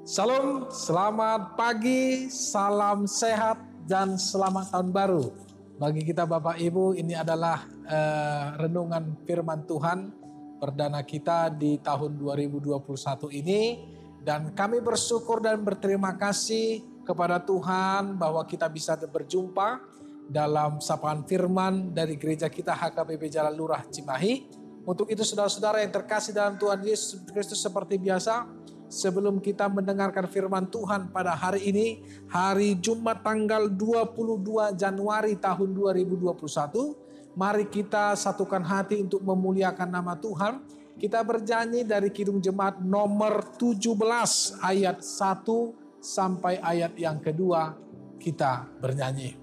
Salam, selamat pagi, salam sehat, dan selamat tahun baru. Bagi kita Bapak Ibu, ini adalah renungan firman Tuhan perdana kita di tahun 2021 ini. Dan kami bersyukur dan berterima kasih kepada Tuhan bahwa kita bisa berjumpa dalam sapaan firman dari gereja kita HKBP Jalan Lurah Cimahi. Untuk itu saudara-saudara yang terkasih dalam Tuhan Yesus Kristus, seperti biasa, sebelum kita mendengarkan firman Tuhan pada hari ini, hari Jumat tanggal 22 Januari tahun 2021, mari kita satukan hati untuk memuliakan nama Tuhan. Kita bernyanyi dari Kidung Jemaat nomor 17 ayat 1 sampai ayat yang kedua, kita bernyanyi.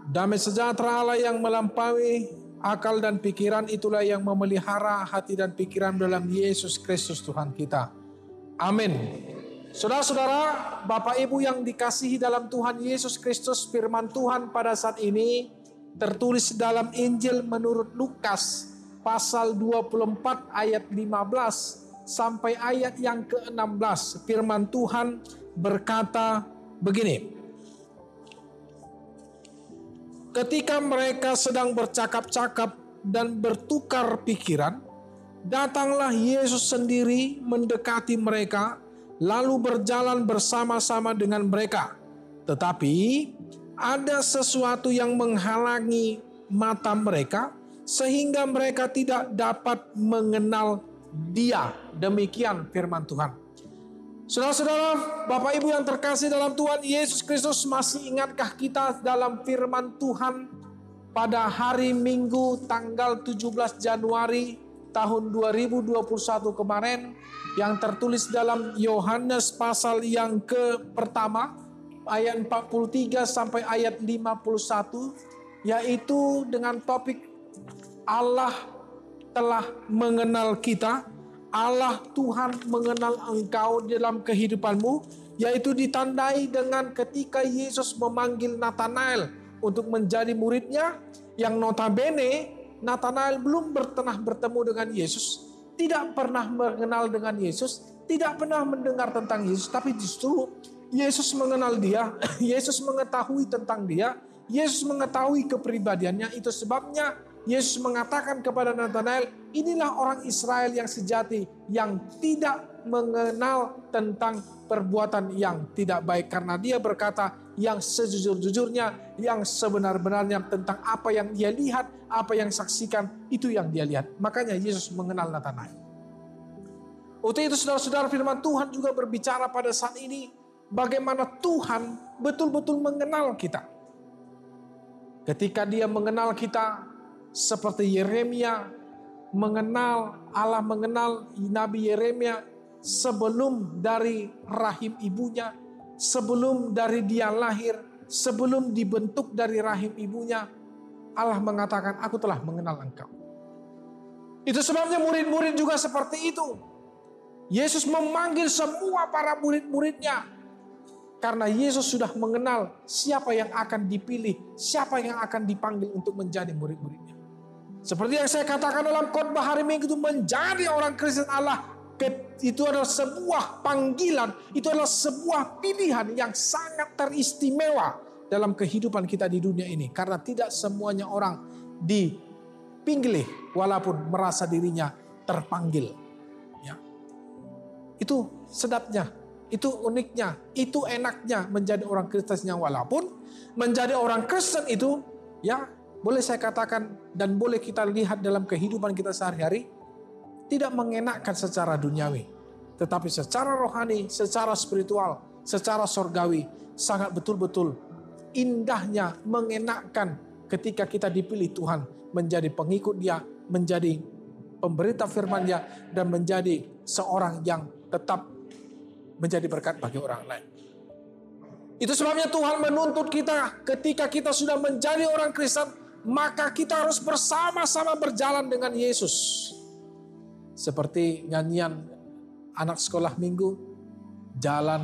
Damai sejahtera Allah yang melampaui akal dan pikiran, itulah yang memelihara hati dan pikiran dalam Yesus Kristus Tuhan kita. Amin. Saudara-saudara, Bapak Ibu yang dikasihi dalam Tuhan Yesus Kristus, firman Tuhan pada saat ini tertulis dalam Injil menurut Lukas pasal 24 ayat 15 sampai ayat yang ke-16. Firman Tuhan berkata begini. Ketika mereka sedang bercakap-cakap dan bertukar pikiran, datanglah Yesus sendiri mendekati mereka, lalu berjalan bersama-sama dengan mereka. Tetapi ada sesuatu yang menghalangi mata mereka, sehingga mereka tidak dapat mengenal Dia. Demikian firman Tuhan. Saudara-saudara, Bapak Ibu yang terkasih dalam Tuhan Yesus Kristus, masih ingatkah kita dalam firman Tuhan pada hari Minggu tanggal 17 Januari tahun 2021 kemarin yang tertulis dalam Yohanes pasal yang pertama ayat 43 sampai ayat 51, yaitu dengan topik Allah telah mengenal kita. Allah Tuhan mengenal engkau dalam kehidupanmu, yaitu ditandai dengan ketika Yesus memanggil Nathanael untuk menjadi muridnya, yang notabene Nathanael belum pernah bertemu dengan Yesus, tidak pernah mengenal dengan Yesus, tidak pernah mendengar tentang Yesus, tapi justru Yesus mengenal dia, Yesus mengetahui tentang dia, Yesus mengetahui kepribadiannya. Itu sebabnya Yesus mengatakan kepada Nathanael, inilah orang Israel yang sejati, yang tidak mengenal tentang perbuatan yang tidak baik. Karena dia berkata yang sejujur-jujurnya, yang sebenar-benarnya tentang apa yang dia lihat, apa yang saksikan, itu yang dia lihat. Makanya Yesus mengenal Nathanael. Untuk itu saudara-saudara, firman Tuhan juga berbicara pada saat ini, bagaimana Tuhan betul-betul mengenal kita. Ketika dia mengenal kita, seperti Yeremia mengenal Allah, mengenal Nabi Yeremia sebelum dari rahim ibunya, sebelum dari dia lahir, sebelum dibentuk dari rahim ibunya. Allah mengatakan, aku telah mengenal engkau. Itu sebabnya murid-murid juga seperti itu. Yesus memanggil semua para murid-muridnya. Karena Yesus sudah mengenal siapa yang akan dipilih, siapa yang akan dipanggil untuk menjadi murid-muridnya. Seperti yang saya katakan dalam khotbah hari Minggu itu, menjadi orang Kristen Allah itu adalah sebuah panggilan, itu adalah sebuah pilihan yang sangat teristimewa dalam kehidupan kita di dunia ini. Karena tidak semuanya orang dipilih walaupun merasa dirinya terpanggil. Ya. Itu sedapnya, itu uniknya, itu enaknya menjadi orang Kristen yang walaupun menjadi orang Kristen itu, ya boleh saya katakan dan boleh kita lihat dalam kehidupan kita sehari-hari, tidak mengenakkan secara duniawi, tetapi secara rohani, secara spiritual, secara sorgawi, sangat betul-betul indahnya, mengenakkan ketika kita dipilih Tuhan menjadi pengikut Dia, menjadi pemberita firman-Nya, dan menjadi seorang yang tetap menjadi berkat bagi orang lain. Itu sebabnya Tuhan menuntut kita ketika kita sudah menjadi orang Kristen, maka kita harus bersama-sama berjalan dengan Yesus. Seperti nyanyian anak sekolah minggu, jalan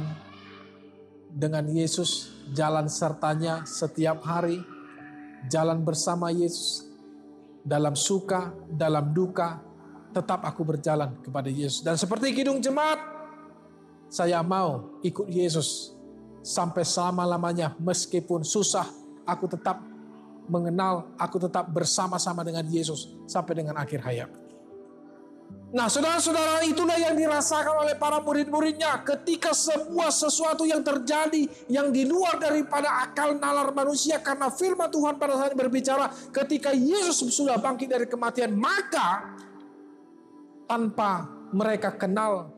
dengan Yesus, jalan sertanya setiap hari, jalan bersama Yesus, dalam suka, dalam duka, tetap aku berjalan kepada Yesus. Dan seperti kidung jemaat, saya mau ikut Yesus sampai selama-lamanya, meskipun susah, aku tetap mengenal, aku tetap bersama-sama dengan Yesus sampai dengan akhir hayat. Nah, saudara-saudara, itulah yang dirasakan oleh para murid-muridnya ketika sebuah sesuatu yang terjadi yang di luar daripada akal nalar manusia, karena firman Tuhan pada saat berbicara ketika Yesus sudah bangkit dari kematian, maka tanpa mereka kenal,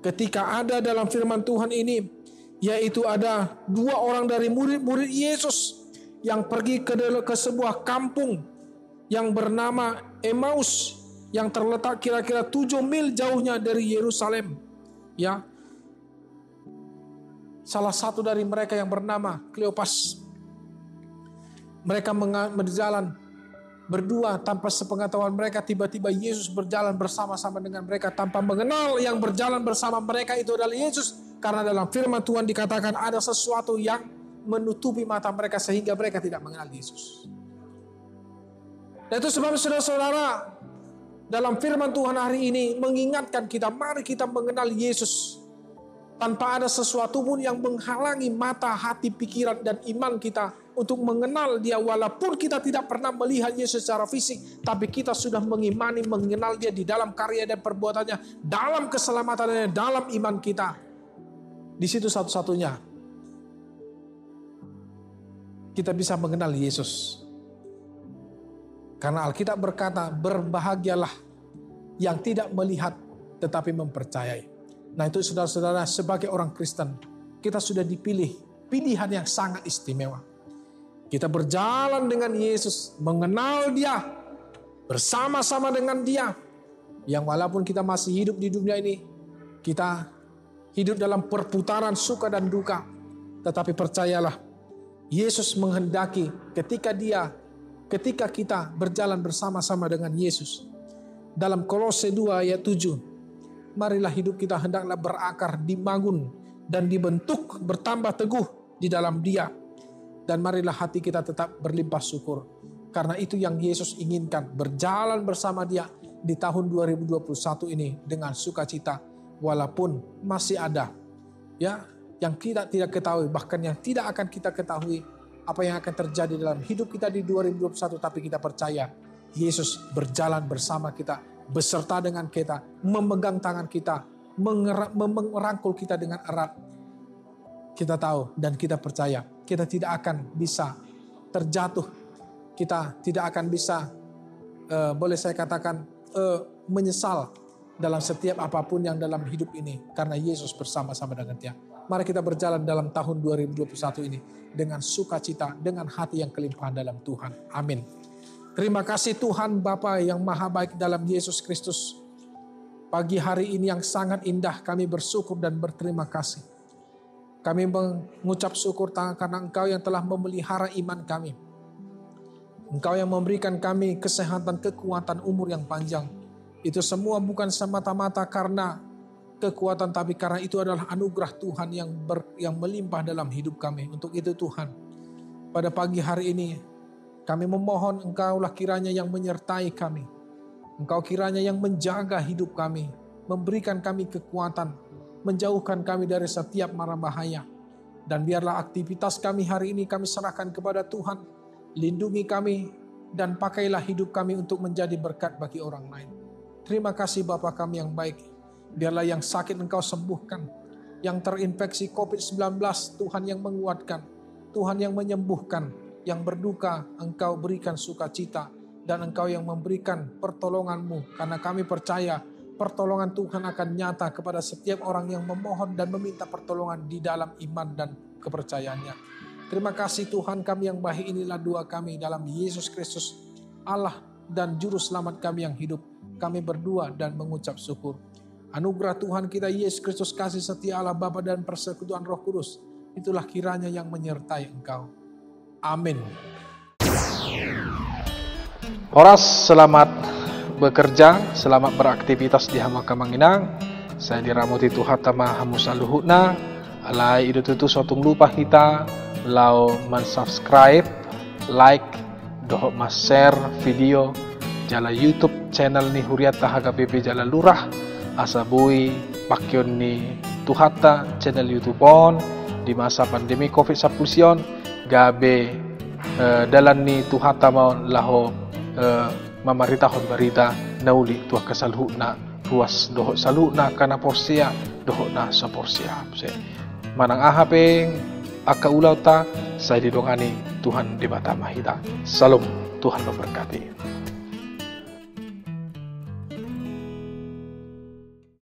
ketika ada dalam firman Tuhan ini, yaitu ada 2 orang dari murid-murid Yesus yang pergi ke sebuah kampung yang bernama Emmaus, yang terletak kira-kira 7 mil jauhnya dari Yerusalem. Ya, salah satu dari mereka yang bernama Kleopas, mereka berjalan berdua tanpa sepengetahuan mereka. Tiba-tiba Yesus berjalan bersama-sama dengan mereka tanpa mengenal yang berjalan bersama mereka itu adalah Yesus. Karena dalam firman Tuhan dikatakan ada sesuatu yang menutupi mata mereka sehingga mereka tidak mengenal Yesus. Dan itu sebab saudara-saudara, dalam firman Tuhan hari ini mengingatkan kita, mari kita mengenal Yesus tanpa ada sesuatu pun yang menghalangi mata, hati, pikiran, dan iman kita untuk mengenal Dia. Walaupun kita tidak pernah melihat Yesus secara fisik, tapi kita sudah mengimani, mengenal Dia di dalam karya dan perbuatannya, dalam keselamatannya, dalam iman kita. Di situ satu-satunya kita bisa mengenal Yesus. Karena Alkitab berkata, berbahagialah yang tidak melihat tetapi mempercayai. Nah itu saudara-saudara, sebagai orang Kristen, kita sudah dipilih, pilihan yang sangat istimewa. Kita berjalan dengan Yesus, mengenal Dia, bersama-sama dengan Dia. Yang walaupun kita masih hidup di dunia ini, kita hidup dalam perputaran suka dan duka. Tetapi percayalah, Yesus menghendaki ketika kita berjalan bersama-sama dengan Yesus. Dalam Kolose 2 ayat 7, marilah hidup kita hendaklah berakar, dibangun dan dibentuk bertambah teguh di dalam Dia. Dan marilah hati kita tetap berlimpah syukur. Karena itu yang Yesus inginkan, berjalan bersama Dia di tahun 2021 ini dengan sukacita. Walaupun masih ada ya yang kita tidak ketahui, bahkan yang tidak akan kita ketahui apa yang akan terjadi dalam hidup kita di 2021, tapi kita percaya Yesus berjalan bersama kita, beserta dengan kita, memegang tangan kita, merangkul kita dengan erat. Kita tahu dan kita percaya kita tidak akan bisa terjatuh, kita tidak akan bisa boleh saya katakan menyesal dalam setiap apapun yang dalam hidup ini, karena Yesus bersama-sama dengan Dia. Mari kita berjalan dalam tahun 2021 ini dengan sukacita, dengan hati yang kelimpahan dalam Tuhan. Amin. Terima kasih Tuhan Bapa yang maha baik dalam Yesus Kristus. Pagi hari ini yang sangat indah, kami bersyukur dan berterima kasih. Kami mengucap syukur karena Engkau yang telah memelihara iman kami. Engkau yang memberikan kami kesehatan, kekuatan, umur yang panjang. Itu semua bukan semata-mata karena kekuatan, tapi karena itu adalah anugerah Tuhan yang melimpah dalam hidup kami. Untuk itu Tuhan, pada pagi hari ini kami memohon Engkaulah kiranya yang menyertai kami. Engkau kiranya yang menjaga hidup kami, memberikan kami kekuatan, menjauhkan kami dari setiap mara bahaya. Dan biarlah aktivitas kami hari ini kami serahkan kepada Tuhan. Lindungi kami dan pakailah hidup kami untuk menjadi berkat bagi orang lain. Terima kasih Bapa kami yang baik. Biarlah yang sakit Engkau sembuhkan. Yang terinfeksi COVID-19 Tuhan yang menguatkan. Tuhan yang menyembuhkan. Yang berduka Engkau berikan sukacita. Dan Engkau yang memberikan pertolongan-Mu. Karena kami percaya pertolongan Tuhan akan nyata kepada setiap orang yang memohon dan meminta pertolongan di dalam iman dan kepercayaannya. Terima kasih Tuhan kami yang baik, inilah doa kami dalam Yesus Kristus Allah dan Juru Selamat kami yang hidup. Kami berdua dan mengucap syukur. Anugerah Tuhan kita Yesus Kristus, kasih setia Allah Bapa dan persekutuan Roh Kudus, itulah kiranya yang menyertai engkau. Amin. Horas, selamat bekerja, selamat beraktivitas di Hama Kamanginang. Saya diramuti Tuhan tama hamusa luhutna. Alai itu tutu sotung lupa kita lau men-subscribe, like, dohok mas share video jala YouTube channel ni Huriat Tahaga PP jala lurah asabui pakyon ni Tuhata channel YouTube on di masa pandemi COVID-19 gabe dalan ni Tuhata mau laho mamaritahon berita nauli tuah kasalhu na ruas dohok salu na kana porsia dohok na sa porsia se manang ahapeng aka ulau ta saya didongani Tuhan di bata mahita. Salam, Tuhan memberkati.